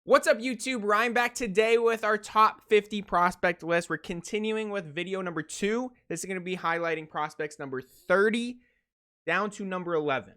What's up, YouTube? Ryan back today with our top 50 prospect list. We're continuing with video number 2. This is going to be highlighting prospects number 30 down to number 11.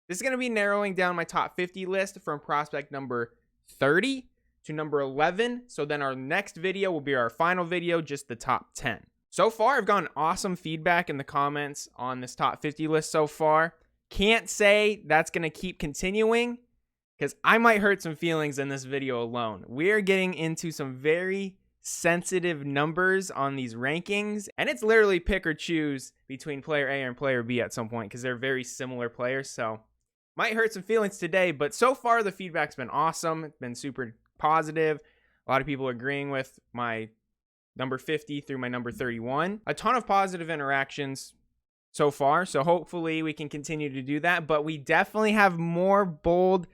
This is going to be narrowing down my top 50 list from prospect number 30 to number 11. So then our next video will be our final video, just the top 10. So far, I've gotten awesome feedback in the comments on this top 50 list so far. Can't say that's going to keep continuing because I might hurt some feelings in this video alone. We are getting into some very sensitive numbers on these rankings, and it's literally pick or choose between player A and player B at some point because they're very similar players. So might hurt some feelings today, but so far the feedback's been awesome. It's been super positive. A lot of people agreeing with my number 50 through my number 31. A ton of positive interactions so far, so hopefully we can continue to do that, but we definitely have more bold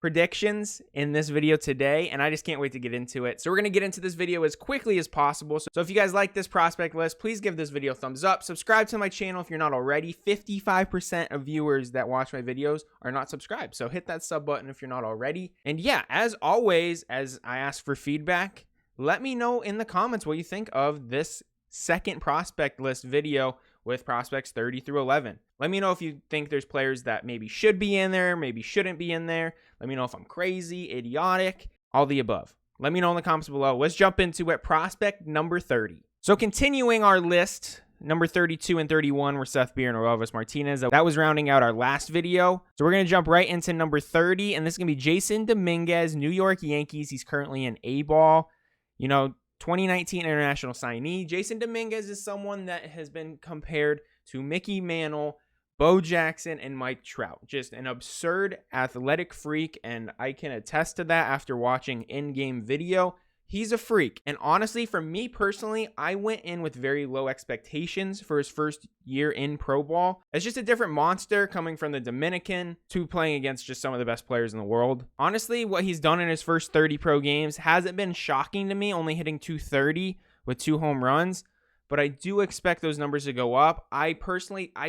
predictions in this video today, and I just can't wait to get into it. So we're going to get into this video as quickly as possible. So if you guys like this prospect list, please give this video a thumbs up. Subscribe to my channel if you're not already. 55% of viewers that watch my videos are not subscribed, so hit that sub button if you're not already. And yeah, as always, as I ask for feedback, let me know in the comments what you think of this second prospect list video with prospects 30 through 11. Let me know if you think there's players that maybe should be in there, maybe shouldn't be in there. Let me know if I'm crazy, idiotic, all the above. Let me know in the comments below. Let's jump into it. Prospect number 30. So continuing our list, number 32 and 31 were Seth Beer and Noel Martinez. That was rounding out our last video. So we're going to jump right into number 30, and this is going to be Jason Dominguez, New York Yankees. He's currently in A-ball. 2019 international signee. Jason Dominguez is someone that has been compared to Mickey Mantle, Bo Jackson, and Mike Trout. Just an absurd athletic freak, and I can attest to that after watching in-game video. He's a freak, and honestly, for me personally, I went in with very low expectations for his first year in pro ball. It's just a different monster coming from the Dominican to playing against just some of the best players in the world. Honestly, what he's done in his first 30 pro games hasn't been shocking to me, only hitting 230 with 2 home runs, but I do expect those numbers to go up. I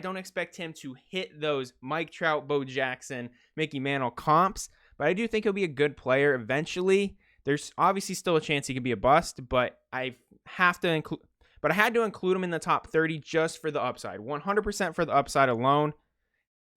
don't expect him to hit those Mike Trout, Bo Jackson, Mickey Mantle comps, but I do think he'll be a good player eventually. There's obviously still a chance he could be a bust, but I had to include him in the top 30 just for the upside. 100% for the upside alone.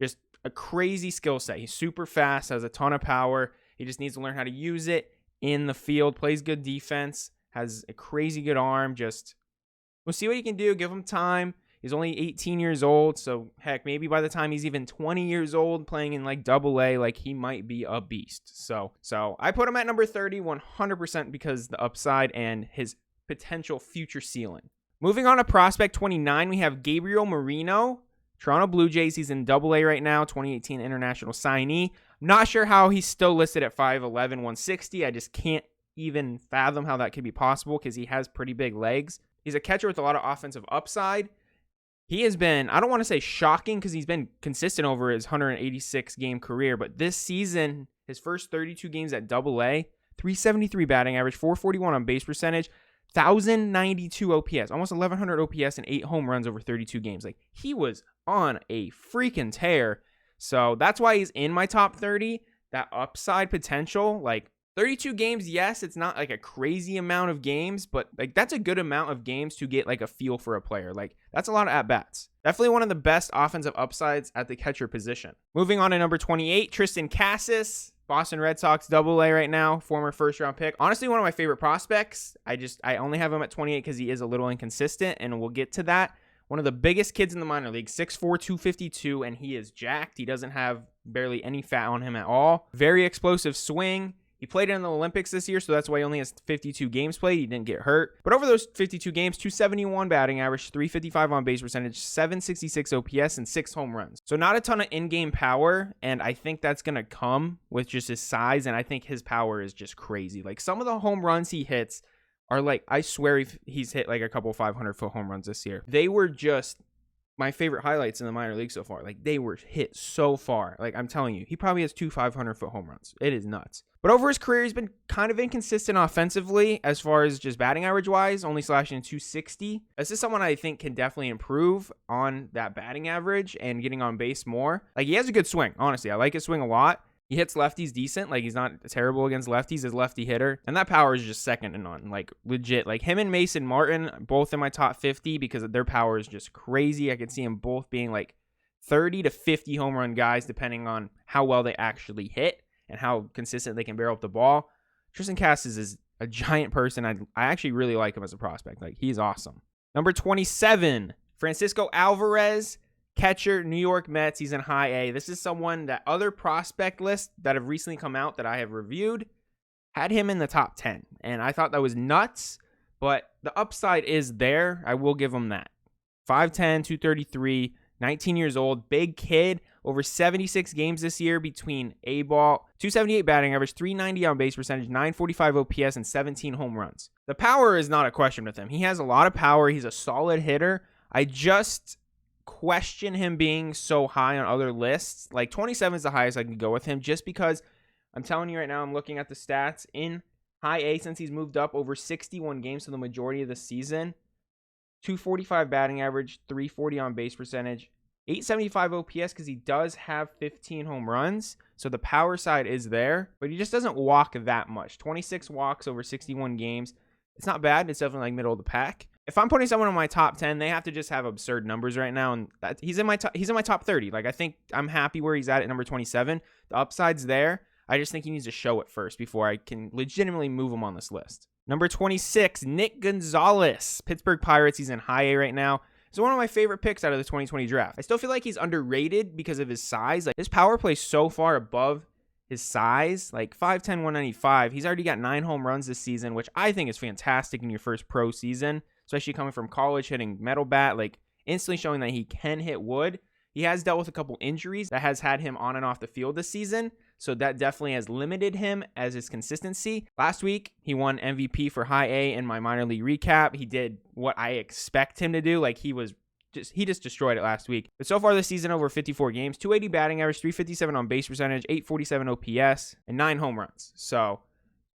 Just a crazy skill set. He's super fast, has a ton of power. He just needs to learn how to use it in the field. Plays good defense, has a crazy good arm. We'll see what he can do. Give him time. He's only 18 years old, so heck, maybe by the time he's even 20 years old playing in like AA, like he might be a beast. So I put him at number 30 100% because the upside and his potential future ceiling. Moving on to prospect 29, we have Gabriel Moreno, Toronto Blue Jays. He's in AA right now, 2018 international signee. Not sure how he's still listed at 5'11", 160. I just can't even fathom how that could be possible because he has pretty big legs. He's a catcher with a lot of offensive upside. He has been, I don't want to say shocking because he's been consistent over his 186 game career, but this season, his first 32 games at AA, 373 batting average, 441 on base percentage, 1,092 OPS, almost 1,100 OPS and 8 home runs over 32 games. Like, he was on a freaking tear. So that's why he's in my top 30. That upside potential, like 32 games, yes, it's not like a crazy amount of games, but like that's a good amount of games to get like a feel for a player. Like that's a lot of at-bats. Definitely one of the best offensive upsides at the catcher position. Moving on to number 28, Tristan Cassis, Boston Red Sox AA right now, former first-round pick. Honestly, one of my favorite prospects. I only have him at 28 because he is a little inconsistent, and we'll get to that. One of the biggest kids in the minor league, 6'4", 252, and he is jacked. He doesn't have barely any fat on him at all. Very explosive swing. He played in the Olympics this year, so that's why he only has 52 games played. He didn't get hurt. But over those 52 games, 271 batting average, 355 on base percentage, 766 OPS, and 6 home runs. So not a ton of in-game power, and I think that's going to come with just his size, and I think his power is just crazy. Like some of the home runs he hits are like, I swear he's hit like a couple 500-foot home runs this year. They were just my favorite highlights in the minor league so far. Like, they were hit so far. Like, I'm telling you, he probably has 2 500-foot home runs. It is nuts. But over his career, he's been kind of inconsistent offensively as far as just batting average wise, only slashing 260. This is someone I think can definitely improve on that batting average and getting on base more. Like, he has a good swing. Honestly, I like his swing a lot. He hits lefties decent. Like, he's not terrible against lefties as lefty hitter. And that power is just second to none. Like, legit. Like, him and Mason Martin, both in my top 50 because their power is just crazy. I could see them both being like 30 to 50 home run guys depending on how well they actually hit and how consistent they can barrel up the ball. Tristan Cassis is a giant person. I actually really like him as a prospect. Like, he's awesome. Number 27, Francisco Alvarez. Catcher, New York Mets. He's in high A. This is someone that other prospect lists that have recently come out that I have reviewed had him in the top 10. And I thought that was nuts, but the upside is there. I will give him that. 5'10", 233, 19 years old, big kid, over 76 games this year between A-ball, 278 batting average, 390 on base percentage, 945 OPS, and 17 home runs. The power is not a question with him. He has a lot of power. He's a solid hitter. I just question him being so high on other lists. Like, 27 is the highest I can go with him just because I'm telling you right now, I'm looking at the stats in high A since he's moved up over 61 games for the majority of the season. 245 batting average, 340 on base percentage, 875 OPS because he does have 15 home runs. So the power side is there, but he just doesn't walk that much. 26 walks over 61 games. It's not bad. It's definitely like middle of the pack. If I'm putting someone in my top 10, they have to just have absurd numbers right now, and he's in my top 30. Like, I think I'm happy where he's at number 27. The upside's there. I just think he needs to show it first before I can legitimately move him on this list. Number 26, Nick Gonzalez, Pittsburgh Pirates. He's in high A right now. He's one of my favorite picks out of the 2020 draft. I still feel like he's underrated because of his size. Like, his power play so far above his size, like 5'10", 195. He's already got 9 home runs this season, which I think is fantastic in your first pro season, especially coming from college, hitting metal bat, like instantly showing that he can hit wood. He has dealt with a couple injuries that has had him on and off the field this season, so that definitely has limited him as his consistency. Last week, he won MVP for high A in my minor league recap. He did what I expect him to do. Like, he just destroyed it last week. But so far this season, over 54 games, 280 batting average, 357 on base percentage, 847 OPS, and 9 home runs. So,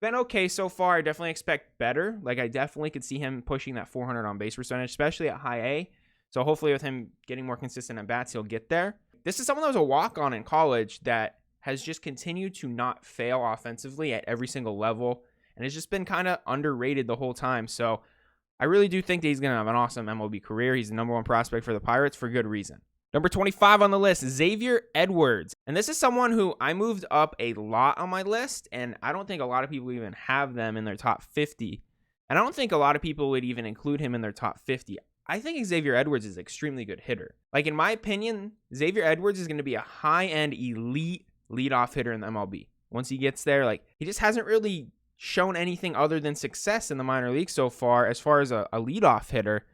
been okay so far. I definitely expect better. Like, I definitely could see him pushing that 400 on base percentage, especially at high A. So hopefully with him getting more consistent at bats, he'll get there. This is someone that was a walk-on in college that has just continued to not fail offensively at every single level, and has just been kind of underrated the whole time. So I really do think that he's going to have an awesome MLB career. He's the number 1 prospect for the Pirates for good reason. Number 25 on the list, Xavier Edwards. And this is someone who I moved up a lot on my list, and I don't think a lot of people even have them in their top 50. And I don't think a lot of people would even include him in their top 50. I think Xavier Edwards is an extremely good hitter. Like, in my opinion, Xavier Edwards is going to be a high-end elite leadoff hitter in the MLB. Once he gets there, like, he just hasn't really shown anything other than success in the minor league so far as a leadoff hitter.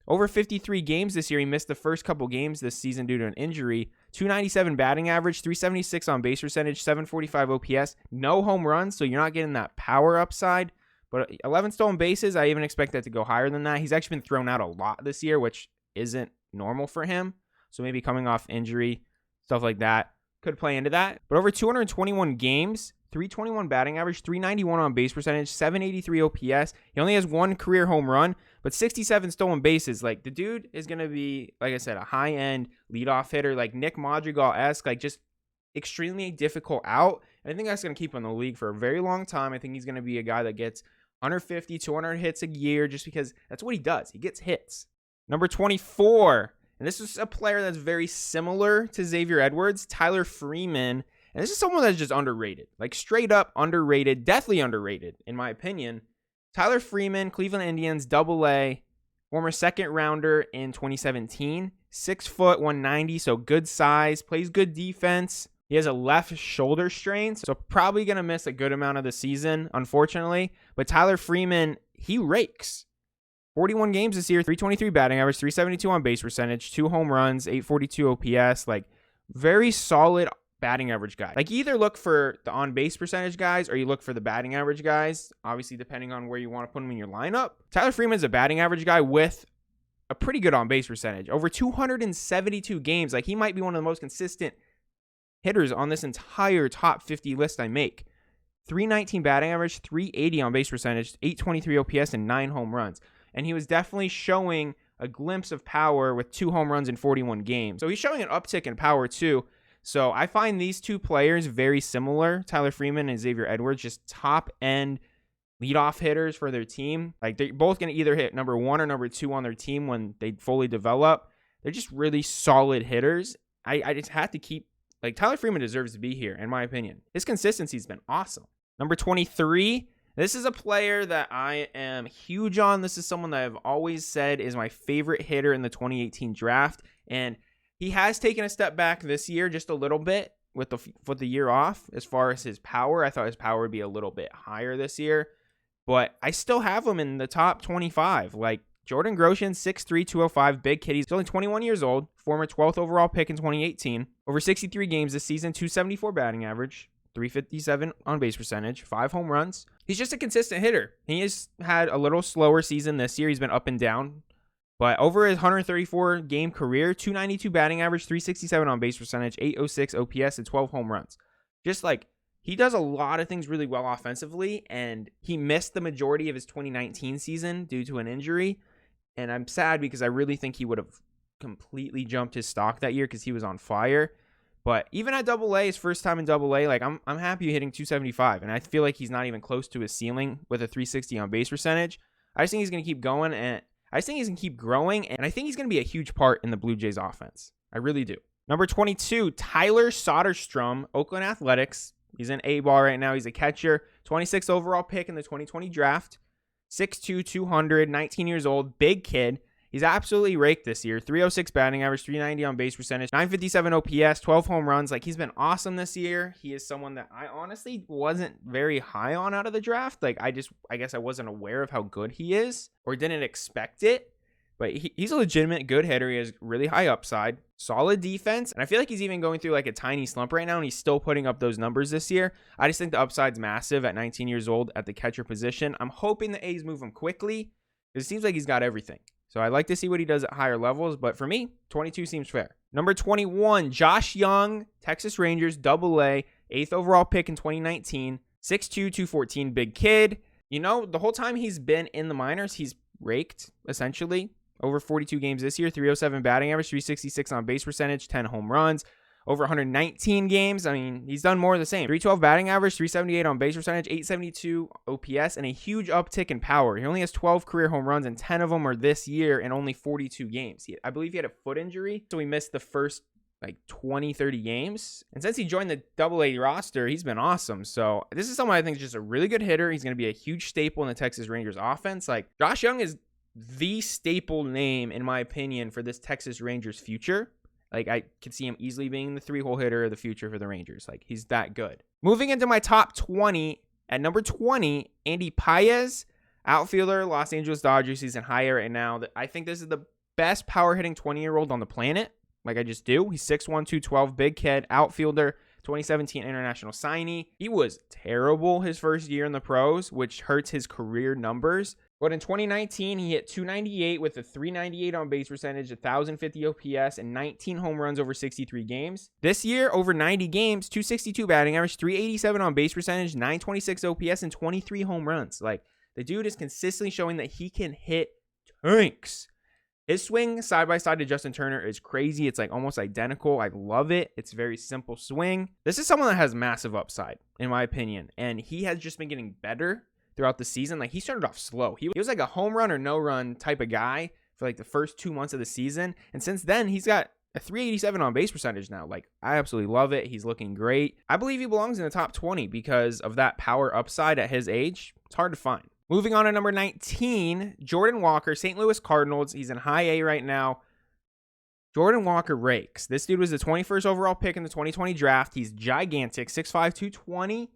Over 53 games this year. He missed the first couple games this season due to an injury. 297 batting average, 376 on base percentage, 745 OPS. No home runs, so you're not getting that power upside. But 11 stolen bases, I even expect that to go higher than that. He's actually been thrown out a lot this year, which isn't normal for him. So maybe coming off injury, stuff like that, could play into that. But over 221 games, 321 batting average, 391 on base percentage, 783 OPS. He only has 1 career home run, but 67 stolen bases. Like, the dude is going to be, like I said, a high-end leadoff hitter, like Nick Madrigal-esque, like just extremely difficult out. And I think that's going to keep him in the league for a very long time. I think he's going to be a guy that gets 150, 200 hits a year just because that's what he does. He gets hits. Number 24, and this is a player that's very similar to Xavier Edwards, Tyler Freeman. And this is someone that's just underrated, like straight up underrated, deathly underrated, in my opinion. Tyler Freeman, Cleveland Indians, AA, former second rounder in 2017, 6 foot, 190, so good size, plays good defense. He has a left shoulder strain, so probably going to miss a good amount of the season, unfortunately. But Tyler Freeman, he rakes. 41 games this year, 323 batting average, 372 on base percentage, 2 home runs, 842 OPS, like very solid batting average guy. Like, you either look for the on-base percentage guys or you look for the batting average guys, obviously depending on where you want to put them in your lineup. Tyler Freeman's a batting average guy with a pretty good on base percentage. Over 272 games. Like, he might be one of the most consistent hitters on this entire top 50 list I make. 319 batting average, 380 on base percentage, 823 OPS, and 9 home runs. And he was definitely showing a glimpse of power with 2 home runs in 41 games. So he's showing an uptick in power too. So I find these two players very similar, Tyler Freeman and Xavier Edwards, just top end leadoff hitters for their team. Like, they're both going to either hit number 1 or number 2 on their team when they fully develop. They're just really solid hitters. I just had to keep, like, Tyler Freeman deserves to be here, in my opinion. His consistency's been awesome. Number 23, this is a player that I am huge on. This is someone that I've always said is my favorite hitter in the 2018 draft. And he has taken a step back this year just a little bit with the year off as far as his power. I thought his power would be a little bit higher this year. But I still have him in the top 25. Like, Jordan Groshans, 6'3", 205, big kid. He's only 21 years old, former 12th overall pick in 2018. Over 63 games this season, 274 batting average, 357 on base percentage, 5 home runs. He's just a consistent hitter. He has had a little slower season this year. He's been up and down. But over his 134 game career, 292 batting average, 367 on base percentage, 806 OPS, and 12 home runs. Just like, he does a lot of things really well offensively, and he missed the majority of his 2019 season due to an injury. And I'm sad because I really think he would have completely jumped his stock that year because he was on fire. But even at AA, his first time in AA, like, I'm happy hitting 275, and I feel like he's not even close to his ceiling with a 360 on base percentage. I just think he's going to keep going, and I just think he's going to keep growing, and I think he's going to be a huge part in the Blue Jays offense. I really do. Number 22, Tyler Soderstrom, Oakland Athletics. He's in A-ball right now. He's a catcher. 26th overall pick in the 2020 draft. 6'2", 200, 19 years old, big kid. He's absolutely raked this year. 306 batting average, 390 on base percentage, 957 OPS, 12 home runs. Like, he's been awesome this year. He is someone that I honestly wasn't very high on out of the draft. Like, I guess I wasn't aware of how good he is or didn't expect it. But he's a legitimate good hitter. He has really high upside, solid defense. And I feel like he's even going through like a tiny slump right now, and he's still putting up those numbers this year. I just think the upside's massive at 19 years old at the catcher position. I'm hoping the A's move him quickly. It seems like he's got everything. So I'd like to see what he does at higher levels. But for me, 22 seems fair. Number 21, Josh Young, Texas Rangers, AA, 8th overall pick in 2019. 6'2", 214, big kid. You know, the whole time he's been in the minors, he's raked, essentially. Over 42 games this year, 307 batting average, 366 on base percentage, 10 home runs. Over 119 games, I mean, he's done more of the same. 312 batting average, 378 on base percentage, 872 OPS, and a huge uptick in power. He only has 12 career home runs, and 10 of them are this year in only 42 games. I believe he had a foot injury, so he missed the first like 20, 30 games. And since he joined the AA roster, he's been awesome. So this is someone I think is just a really good hitter. He's going to be a huge staple in the Texas Rangers offense. Like, Josh Young is the staple name, in my opinion, for this Texas Rangers future. Like, I could see him easily being the 3-hole hitter of the future for the Rangers. Like, he's that good. Moving into my top 20, at number 20, Andy Paez, outfielder, Los Angeles Dodgers. He's in high A right now. I think this is the best power-hitting 20-year-old on the planet. Like, I just do. He's 6'1", 212, big kid, outfielder, 2017 international signee. He was terrible his first year in the pros, which hurts his career numbers. But in 2019, he hit 298 with a 398 on base percentage, 1,050 OPS, and 19 home runs over 63 games. This year, over 90 games, 262 batting average, 387 on base percentage, 926 OPS, and 23 home runs. Like, the dude is consistently showing that he can hit tanks. His swing side by side to Justin Turner is crazy. It's like almost identical. I love it. It's a very simple swing. This is someone that has massive upside, in my opinion, and he has just been getting better throughout the season. Like, he started off slow. He was like a home run or no run type of guy for like the first 2 months of the season. And since then, he's got a 387 on base percentage now. Like, I absolutely love it. He's looking great. I believe he belongs in the top 20 because of that power upside at his age. It's hard to find. Moving on to number 19, Jordan Walker, St. Louis Cardinals. He's in high A right now. Jordan Walker rakes. This dude was the 21st overall pick in the 2020 draft. He's gigantic, 6'5", 220.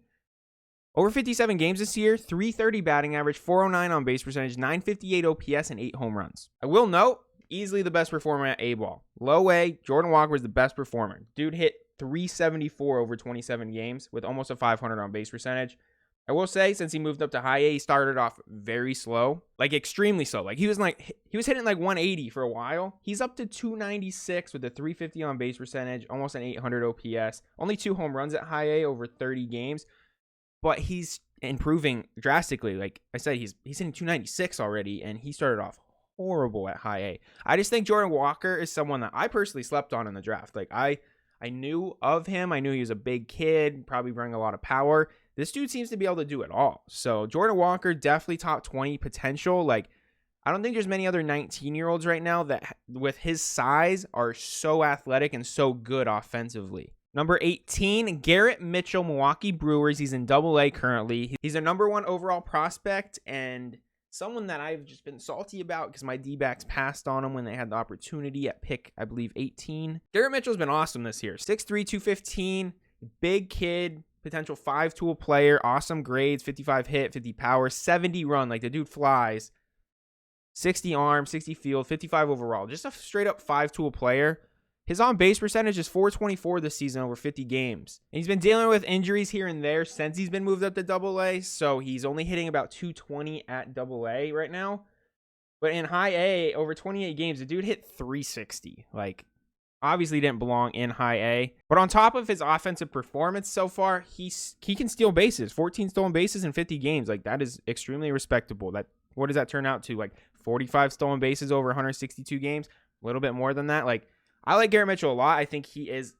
Over 57 games this year, 330 batting average, 409 on base percentage, 958 OPS, and 8 home runs. I will note, easily the best performer at A-ball. Low A, Jordan Walker was the best performer. Dude hit 374 over 27 games with almost a 500 on base percentage. I will say, since he moved up to high A, he started off very slow, like extremely slow. Like he was hitting like 180 for a while. He's up to 296 with a 350 on base percentage, almost an 800 OPS. Only 2 home runs at high A over 30 games, but he's improving drastically. Like I said, he's hitting 296 already, and he started off horrible at high A. I just think Jordan Walker is someone that I personally slept on in the draft. Like I knew of him. I knew he was a big kid, probably bring a lot of power. This dude seems to be able to do it all. So Jordan Walker, definitely top 20 potential. Like, I don't think there's many other 19-year-olds right now that with his size are so athletic and so good offensively. Number 18, Garrett Mitchell, Milwaukee Brewers. He's in Double-A currently. He's a number 1 overall prospect and someone that I've just been salty about because my D-backs passed on him when they had the opportunity at pick, I believe, 18. Garrett Mitchell's been awesome this year. 6'3", 215, big kid. Potential 5-tool player, awesome grades, 55 hit, 50 power, 70 run. Like the dude flies. 60 arm, 60 field, 55 overall. Just a straight up 5-tool player. His on base percentage is 424 this season over 50 games. And he's been dealing with injuries here and there since he's been moved up to Double-A. So he's only hitting about 220 at Double-A right now. But in high A, over 28 games, the dude hit 360. Like, obviously didn't belong in high A. But on top of his offensive performance so far, he can steal bases. 14 stolen bases in 50 games. Like, that is extremely respectable. What does that turn out to? Like 45 stolen bases over 162 games? A little bit more than that. Like, I like Garrett Mitchell a lot. I think he is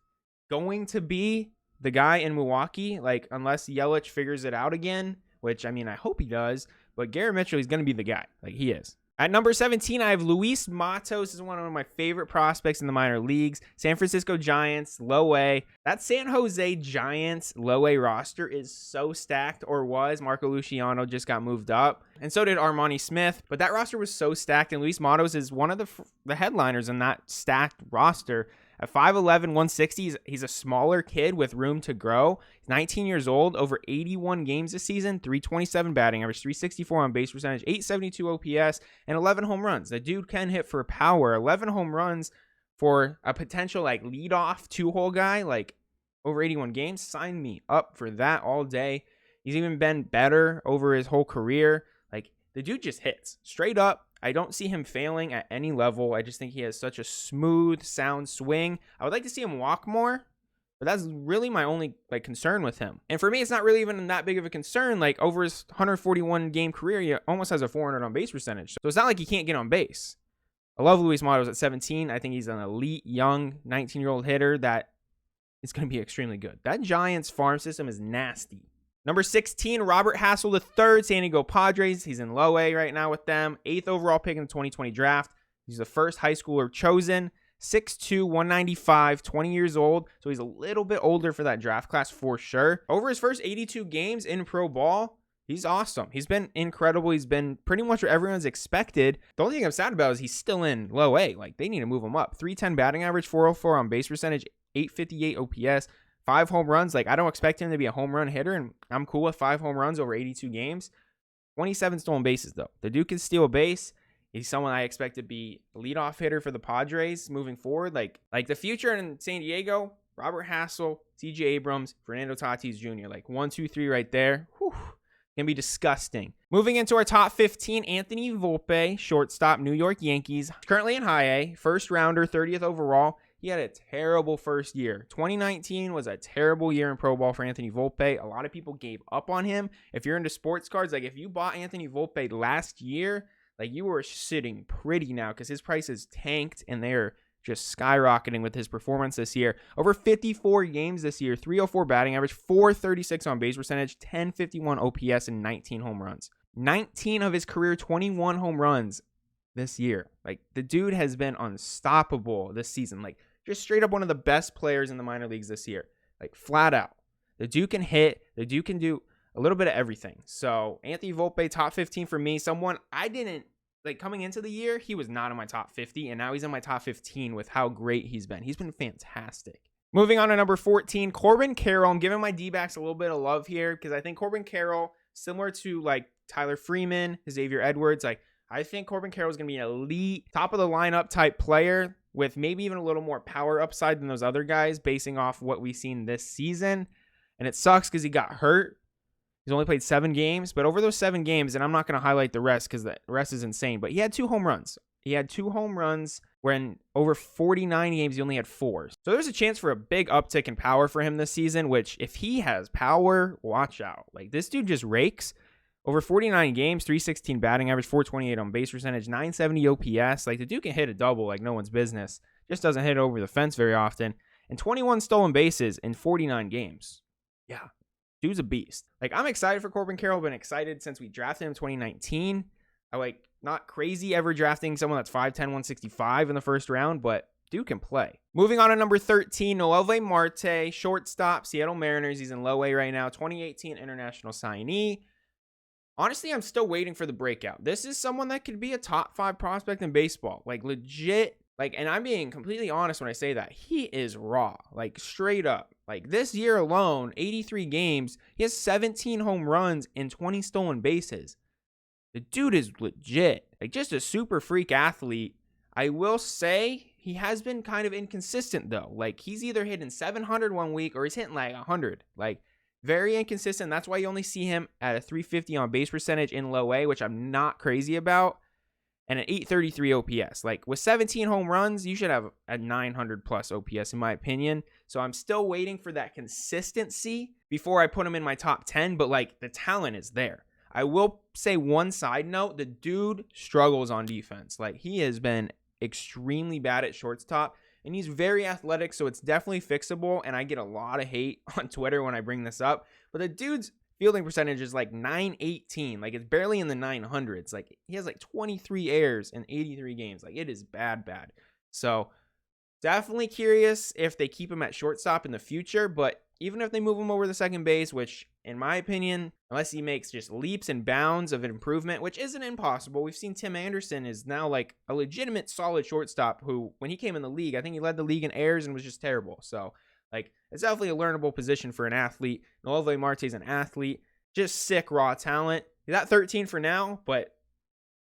going to be the guy in Milwaukee. Like, unless Yelich figures it out again, which, I mean, I hope he does. But Garrett Mitchell, he's going to be the guy. Like, he is. At number 17, I have Luis Matos. This is one of my favorite prospects in the minor leagues. San Francisco Giants, low A. That San Jose Giants low A roster is so stacked, or was. Marco Luciano just got moved up, and so did Armani Smith. But that roster was so stacked, and Luis Matos is one of the headliners in that stacked roster. At 5'11", 160, he's a smaller kid with room to grow. He's 19 years old, over 81 games this season, 327 batting average, 364 on base percentage, 872 OPS, and 11 home runs. The dude can hit for power. 11 home runs for a potential like leadoff 2-hole guy, like over 81 games. Sign me up for that all day. He's even been better over his whole career. Like, the dude just hits straight up. I don't see him failing at any level. I just think he has such a smooth, sound swing. I would like to see him walk more, but that's really my only concern with him. And for me, it's not really even that big of a concern. Like, over his 141 game career, he almost has a 400 on base percentage. So it's not like he can't get on base. I love Luis Matos at 17. I think he's an elite, young, 19-year-old hitter that is going to be extremely good. That Giants farm system is nasty. Number 16, Robert Hassell III, San Diego Padres. He's in low A right now with them. 8th overall pick in the 2020 draft. He's the first high schooler chosen. 6'2", 195, 20 years old. So he's a little bit older for that draft class for sure. Over his first 82 games in pro ball, he's awesome. He's been incredible. He's been pretty much what everyone's expected. The only thing I'm sad about is he's still in low A. Like, they need to move him up. 310 batting average, 404 on base percentage, 858 OPS. 5 home runs. Like, I don't expect him to be a home run hitter, and I'm cool with 5 home runs over 82 games. 27 stolen bases, though. The dude can steal a base. He's someone I expect to be a leadoff hitter for the Padres moving forward. Like the future in San Diego, Robert Hassell, C.J. Abrams, Fernando Tatis Jr. Like 1, 2, 3 right there. Whew. Can be disgusting. Moving into our top 15, Anthony Volpe, shortstop, New York Yankees. Currently in high A, first rounder, 30th overall. He had a terrible first year. 2019 was a terrible year in pro ball for Anthony Volpe. A lot of people gave up on him. If you're into sports cards, like if you bought Anthony Volpe last year, like you were sitting pretty now because his price is tanked and they're just skyrocketing with his performance this year. Over 54 games this year, 304 batting average, 436 on base percentage, 1051 OPS, and 19 home runs. 19 of his career 21 home runs this year. Like, the dude has been unstoppable this season. Like, just straight up one of the best players in the minor leagues this year. Like, flat out. The dude can hit. The dude can do a little bit of everything. So, Anthony Volpe, top 15 for me. Someone I didn't, coming into the year, he was not in my top 50, and now he's in my top 15 with how great he's been. He's been fantastic. Moving on to number 14, Corbin Carroll. I'm giving my D-backs a little bit of love here because I think Corbin Carroll, similar to, Tyler Freeman, Xavier Edwards, I think Corbin Carroll is going to be an elite, top-of-the-lineup type player with maybe even a little more power upside than those other guys basing off what we've seen this season. And it sucks because he got hurt. He's only played 7 games, but over those 7 games, and I'm not going to highlight the rest because the rest is insane, but he had 2 home runs. He had 2 home runs when over 49 games, he only had 4. So there's a chance for a big uptick in power for him this season, which if he has power, watch out. Like, this dude just rakes. Over 49 games, 316 batting average, 428 on base percentage, 970 OPS. Like, the dude can hit a double like no one's business. Just doesn't hit it over the fence very often. And 21 stolen bases in 49 games. Yeah, dude's a beast. Like, I'm excited for Corbin Carroll. Been excited since we drafted him in 2019. Not crazy ever drafting someone that's 5'10", 165 in the first round, but dude can play. Moving on to number 13, Noel Marte, shortstop, Seattle Mariners. He's in low A right now, 2018 international signee. Honestly, I'm still waiting for the breakout. This is someone that could be a top 5 prospect in baseball. Like, legit. Like, and I'm being completely honest when I say that. He is raw. Like, straight up. Like, this year alone, 83 games, he has 17 home runs and 20 stolen bases. The dude is legit. Like, just a super freak athlete. I will say he has been kind of inconsistent, though. Like, he's either hitting 700 one week or he's hitting like 100. Like, very inconsistent. That's why you only see him at a 350 on base percentage in low A, which I'm not crazy about, and an 833 OPS. Like, with 17 home runs, you should have a 900 plus OPS, in my opinion. So I'm still waiting for that consistency before I put him in my top 10, but, like, the talent is there. I will say one side note, the dude struggles on defense. Like, he has been extremely bad at shortstop, and he's very athletic, so it's definitely fixable, and I get a lot of hate on Twitter when I bring this up, but the dude's fielding percentage is like 918. Like, it's barely in the 900s. Like, he has like 23 errors in 83 games. Like, it is bad. So, definitely curious if they keep him at shortstop in the future, but even if they move him over to second base, which, in my opinion, unless he makes just leaps and bounds of improvement, which isn't impossible. We've seen Tim Anderson is now like a legitimate solid shortstop who, when he came in the league, I think he led the league in errors and was just terrible. So, like, it's definitely a learnable position for an athlete. Noel Marte is an athlete. Just sick raw talent. He's at 13 for now, but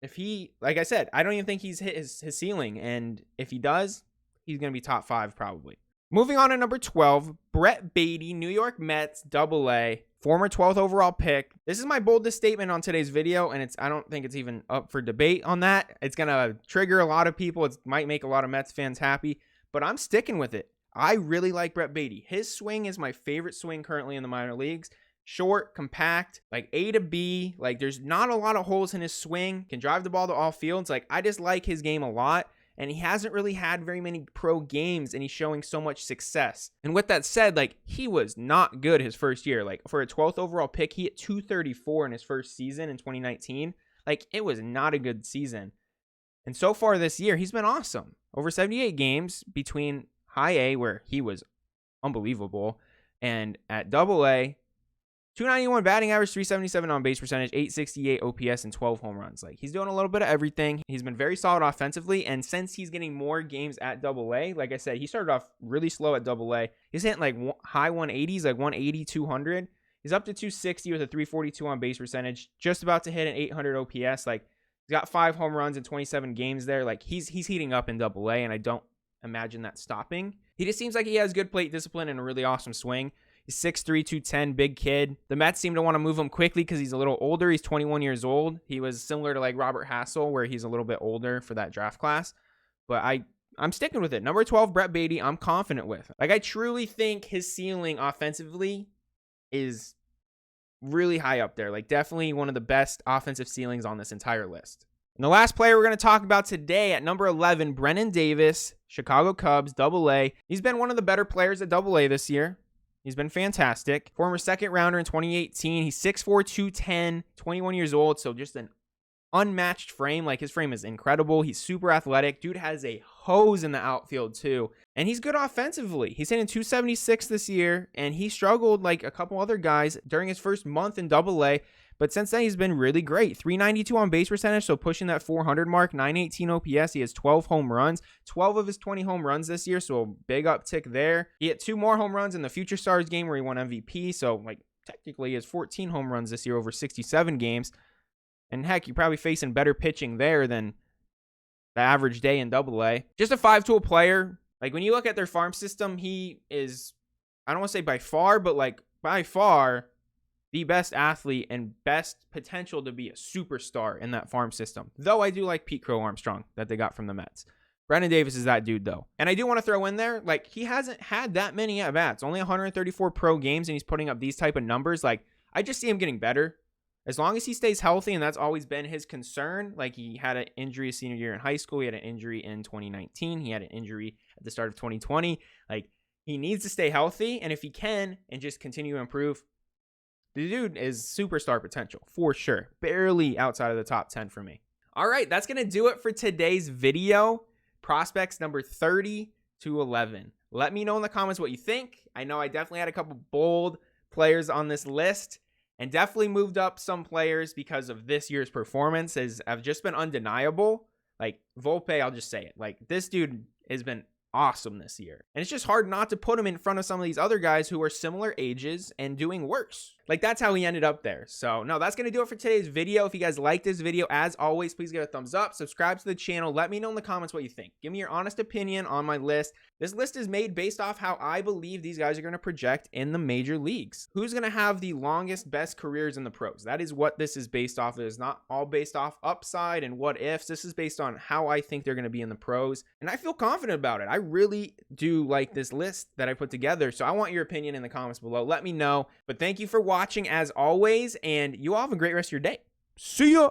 if he, like I said, I don't even think he's hit his ceiling. And if he does, he's going to be top 5 probably. Moving on to number 12, Brett Beatty, New York Mets, AA, former 12th overall pick. This is my boldest statement on today's video, and I don't think it's even up for debate on that. It's going to trigger a lot of people. It might make a lot of Mets fans happy, but I'm sticking with it. I really like Brett Beatty. His swing is my favorite swing currently in the minor leagues. Short, compact, like A to B. Like, there's not a lot of holes in his swing. Can drive the ball to all fields. Like, I just like his game a lot. And he hasn't really had very many pro games, and he's showing so much success. And with that said, like, he was not good his first year. Like, for a 12th overall pick, he hit 234 in his first season in 2019. Like, it was not a good season. And so far this year, he's been awesome. Over 78 games between high A, where he was unbelievable, and at AA, 291 batting average, 377 on base percentage, 868 OPS, and 12 home runs. Like, he's doing a little bit of everything. He's been very solid offensively, and since he's getting more games at AA, like I said, he started off really slow at AA. He's hitting like high 180s, like 180, 200. He's up to 260 with a 342 on base percentage, just about to hit an 800 OPS. Like, he's got 5 home runs in 27 games there. Like, he's heating up in AA, and I don't imagine that stopping. He just seems like he has good plate discipline and a really awesome swing. He's 6'3", 210, big kid. The Mets seem to want to move him quickly because he's a little older. He's 21 years old. He was similar to like Robert Hassell, where he's a little bit older for that draft class. But I'm sticking with it. Number 12, Brett Beatty, I'm confident with. Like, I truly think his ceiling offensively is really high up there. Like, definitely one of the best offensive ceilings on this entire list. And the last player we're going to talk about today at number 11, Brennen Davis, Chicago Cubs, AA. He's been one of the better players at AA this year. He's been fantastic. Former second rounder in 2018. He's 6'4", 210, 21 years old. So just an unmatched frame. Like, his frame is incredible. He's super athletic. Dude has a hose in the outfield too. And he's good offensively. He's hitting 276 this year. And he struggled like a couple other guys during his first month in AA. But since then, he's been really great. 392 on base percentage, so pushing that 400 mark. 918 OPS. He has 12 home runs. 12 of his 20 home runs this year, so a big uptick there. He had 2 more home runs in the Future Stars game where he won MVP. So, like, technically, he has 14 home runs this year over 67 games. And heck, you're probably facing better pitching there than the average day in AA. Just a 5-tool player. Like, when you look at their farm system, he is, I don't want to say by far, but like by far the best athlete and best potential to be a superstar in that farm system. Though I do like Pete Crow Armstrong that they got from the Mets. Brandon Davis is that dude, though. And I do want to throw in there, like, he hasn't had that many at-bats. Only 134 pro games, and he's putting up these type of numbers. Like, I just see him getting better. As long as he stays healthy, and that's always been his concern. Like, he had an injury senior year in high school. He had an injury in 2019. He had an injury at the start of 2020. Like, he needs to stay healthy, and if he can and just continue to improve, the dude is superstar potential for sure. Barely outside of the top 10 for me. All right, that's going to do it for today's video. Prospects number 30 to 11. Let me know in the comments what you think. I know I definitely had a couple bold players on this list and definitely moved up some players because of this year's performances have just been undeniable. Like Volpe, I'll just say it. Like, this dude has been awesome this year. And it's just hard not to put him in front of some of these other guys who are similar ages and doing worse. Like, that's how he ended up there. So, no, that's going to do it for today's video. If you guys like this video, as always, please give it a thumbs up. Subscribe to the channel. Let me know in the comments what you think. Give me your honest opinion on my list. This list is made based off how I believe these guys are going to project in the major leagues. Who's going to have the longest, best careers in the pros? That is what this is based off. It is not all based off upside and what ifs. This is based on how I think they're going to be in the pros. And I feel confident about it. I really do like this list that I put together. So I want your opinion in the comments below. Let me know. But thank you for watching as always. And you all have a great rest of your day. See ya.